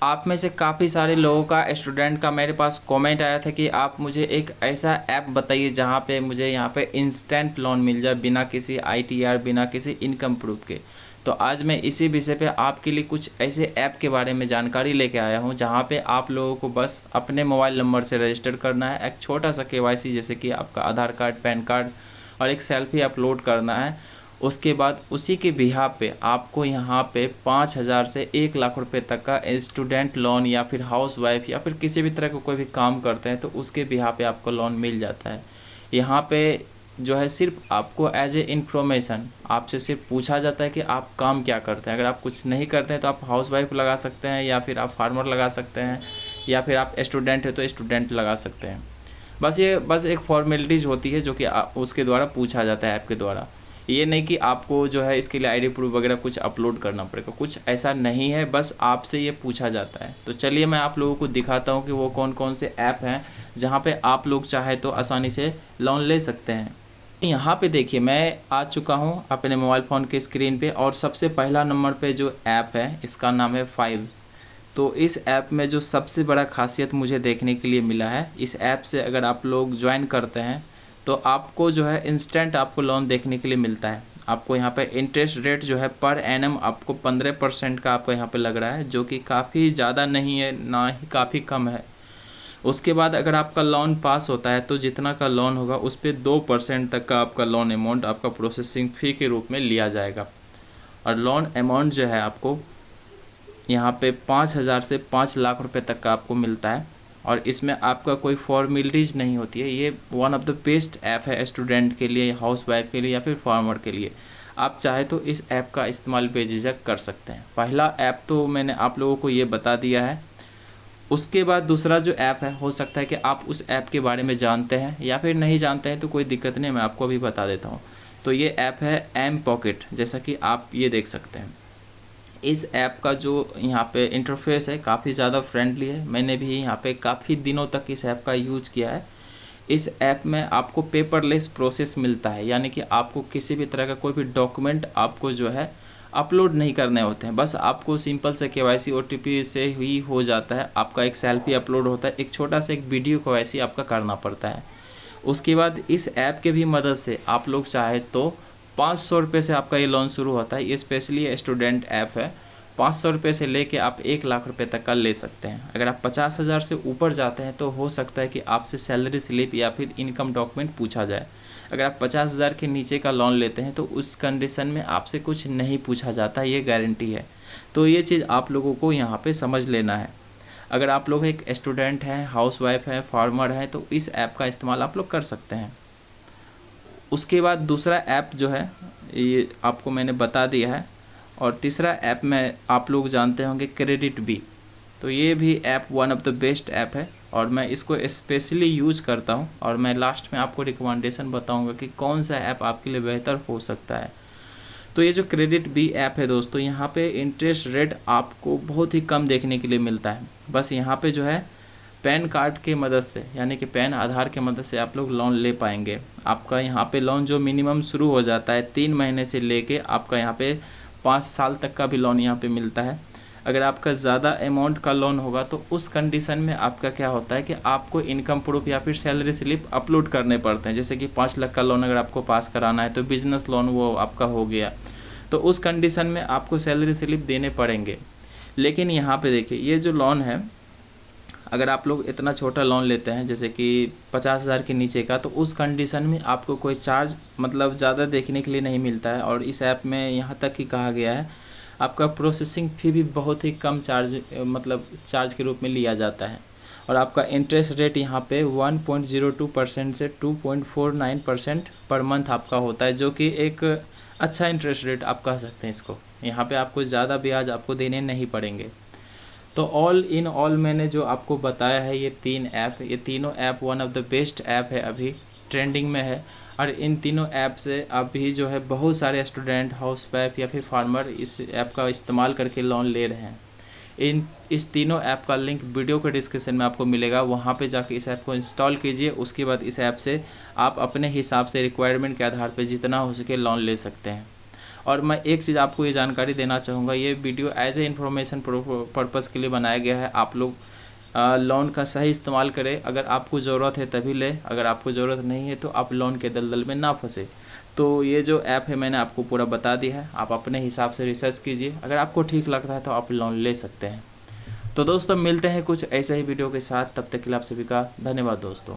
आप में से काफ़ी सारे लोगों का, स्टूडेंट का मेरे पास कमेंट आया था कि आप मुझे एक ऐसा ऐप बताइए जहां पे मुझे यहां पे इंस्टेंट लोन मिल जाए बिना किसी आईटीआर, बिना किसी इनकम प्रूफ के। तो आज मैं इसी विषय पे आपके लिए कुछ ऐसे ऐप के बारे में जानकारी लेके आया हूं जहां पे आप लोगों को बस अपने मोबाइल नंबर से रजिस्टर करना है, एक छोटा सा केवाईसी जैसे कि आपका आधार कार्ड, पैन कार्ड और एक सेल्फी अपलोड करना है। उसके बाद उसी के बिहाफ पे आपको यहाँ पे 5,000 से 1 लाख रुपए तक का स्टूडेंट लोन या फिर हाउस वाइफ या फिर किसी भी तरह का कोई भी काम करते हैं तो उसके बिहाफ पे आपको लोन मिल जाता है। यहाँ पे जो है सिर्फ आपको एज ए इन्फॉर्मेशन आपसे सिर्फ पूछा जाता है कि आप काम क्या करते हैं। अगर आप कुछ नहीं करते हैं तो आप हाउस वाइफ लगा सकते हैं, या फिर आप फार्मर लगा सकते हैं, या फिर आप स्टूडेंट है तो स्टूडेंट लगा सकते हैं। बस एक फॉर्मेलिटीज़ होती है जो कि उसके द्वारा पूछा जाता है ऐप के द्वारा। ये नहीं कि आपको जो है इसके लिए आईडी प्रूफ वगैरह कुछ अपलोड करना पड़ेगा, कुछ ऐसा नहीं है, बस आपसे ये पूछा जाता है। तो चलिए मैं आप लोगों को दिखाता हूँ कि वो कौन कौन से ऐप हैं जहाँ पे आप लोग चाहे तो आसानी से लोन ले सकते हैं। यहाँ पे देखिए मैं आ चुका हूँ अपने मोबाइल फ़ोन के स्क्रीन पे, और सबसे पहला नंबर पे जो ऐप है इसका नाम है फाइव। तो इस ऐप में जो सबसे बड़ा खासियत मुझे देखने के लिए मिला है, इस ऐप से अगर आप लोग ज्वाइन करते हैं तो आपको जो है इंस्टेंट आपको लोन देखने के लिए मिलता है। आपको यहाँ पे इंटरेस्ट रेट जो है पर एनम आपको 15% का आपको यहाँ पे लग रहा है, जो कि काफ़ी ज़्यादा नहीं है ना ही काफ़ी कम है। उसके बाद अगर आपका लोन पास होता है तो जितना का लोन होगा उस पर 2% तक का आपका लोन अमाउंट आपका प्रोसेसिंग फ़ी के रूप में लिया जाएगा। और लोन अमाउंट जो है आपको यहाँ पे 5,000 से 5 लाख रुपए तक का आपको मिलता है, और इसमें आपका कोई फॉर्मेलिटीज़ नहीं होती है। ये one of the best app है स्टूडेंट के लिए, हाउस वाइफ के लिए या फिर फार्मर के लिए। आप चाहे तो इस ऐप का इस्तेमाल बेझिझक कर सकते हैं। पहला ऐप तो मैंने आप लोगों को ये बता दिया है। उसके बाद दूसरा जो ऐप है, हो सकता है कि आप उस ऐप के बारे में जानते हैं या फिर नहीं जानते हैं, तो कोई दिक्कत नहीं, मैं आपको अभी बता देता हूँ। तो ये ऐप है एम पॉकेट, जैसा कि आप ये देख सकते हैं। इस ऐप का जो यहाँ पे इंटरफेस है काफ़ी ज़्यादा फ्रेंडली है। मैंने भी यहाँ पे काफ़ी दिनों तक इस ऐप का यूज किया है। इस ऐप में आपको पेपरलेस प्रोसेस मिलता है, यानी कि आपको किसी भी तरह का कोई भी डॉक्यूमेंट आपको जो है अपलोड नहीं करने होते हैं। बस आपको सिंपल से केवाईसी ओटीपी से ही हो जाता है। आपका एक सेल्फी अपलोड होता है, एक छोटा सा एक वीडियो केवाईसी आपका करना पड़ता है। उसके बाद इस ऐप के भी मदद से आप लोग चाहे तो 500 रुपये से आपका ये लोन शुरू होता है। ये स्पेशली स्टूडेंट ऐप है। 500 रुपये से लेके आप 1 लाख रुपए तक का ले सकते हैं। अगर आप 50,000 से ऊपर जाते हैं तो हो सकता है कि आपसे सैलरी स्लिप या फिर इनकम डॉक्यूमेंट पूछा जाए। अगर आप 50,000 के नीचे का लोन लेते हैं तो उस कंडीशन में आपसे कुछ नहीं पूछा जाता, ये गारंटी है। तो ये चीज़ आप लोगों को यहाँ पे समझ लेना है। अगर आप लोग एक स्टूडेंट हैं, हाउस वाइफ हैं, फार्मर हैं, तो इस ऐप का इस्तेमाल आप लोग कर सकते हैं। उसके बाद दूसरा ऐप जो है ये आपको मैंने बता दिया है, और तीसरा ऐप में आप लोग जानते होंगे क्रेडिट बी। तो ये भी app one of the best app है, और मैं इसको स्पेशली यूज करता हूँ, और मैं लास्ट में आपको रिकमेंडेशन बताऊँगा कि कौन सा ऐप आपके लिए बेहतर हो सकता है। तो ये जो क्रेडिट बी ऐप है दोस्तों, यहाँ पे इंटरेस्ट रेट आपको बहुत ही कम देखने के लिए मिलता है। बस यहाँ पे जो है पैन कार्ड के मदद से, यानी कि पैन आधार के मदद से आप लोग लोन ले पाएंगे। आपका यहाँ पे लोन जो मिनिमम शुरू हो जाता है 3 महीने से लेके आपका यहाँ पे 5 साल तक का भी लोन यहाँ पे मिलता है। अगर आपका ज़्यादा अमाउंट का लोन होगा तो उस कंडीशन में आपका क्या होता है कि आपको इनकम प्रूफ या फिर सैलरी स्लिप अपलोड करने पड़ते हैं। जैसे कि 5 लाख का लोन अगर आपको पास कराना है तो बिजनेस लोन वो आपका हो गया, तो उस कंडीशन में आपको सैलरी स्लिप देने पड़ेंगे। लेकिन यहाँ पे देखिए ये जो लोन है, अगर आप लोग इतना छोटा लोन लेते हैं जैसे कि 50,000 के नीचे का, तो उस कंडीशन में आपको कोई चार्ज मतलब ज़्यादा देखने के लिए नहीं मिलता है। और इस ऐप में यहाँ तक कि कहा गया है आपका प्रोसेसिंग फ़ी भी बहुत ही कम चार्ज के रूप में लिया जाता है। और आपका इंटरेस्ट रेट यहाँ पे 1.02% से 2.49% पर मंथ आपका होता है, जो कि एक अच्छा इंटरेस्ट रेट आप कह सकते हैं इसको। यहाँ पे आपको ज़्यादा ब्याज आपको देने नहीं पड़ेंगे। तो ऑल इन ऑल मैंने जो आपको बताया है ये तीनों app one of the best app है, अभी ट्रेंडिंग में है। और इन तीनों ऐप से अभी जो है बहुत सारे स्टूडेंट, हाउस वाइफ या फिर फार्मर इस ऐप का इस्तेमाल करके लोन ले रहे हैं। इस तीनों ऐप का लिंक वीडियो के डिस्क्रिप्शन में आपको मिलेगा, वहाँ पे जाके इस ऐप को इंस्टॉल कीजिए। उसके बाद इस ऐप से आप अपने हिसाब से रिक्वायरमेंट के आधार पर जितना हो सके लोन ले सकते हैं। और मैं एक चीज़ आपको ये जानकारी देना चाहूँगा, ये video as a information purpose के लिए बनाया गया है। आप लोग लोन का सही इस्तेमाल करें। अगर आपको ज़रूरत है तभी लें, अगर आपको ज़रूरत नहीं है तो आप लोन के दलदल में ना फंसे। तो ये जो ऐप है मैंने आपको पूरा बता दिया है, आप अपने हिसाब से रिसर्च कीजिए, अगर आपको ठीक लगता है तो आप लोन ले सकते हैं। तो दोस्तों मिलते हैं कुछ ऐसे ही वीडियो के साथ, तब तक के लिए आप सभी का धन्यवाद दोस्तों।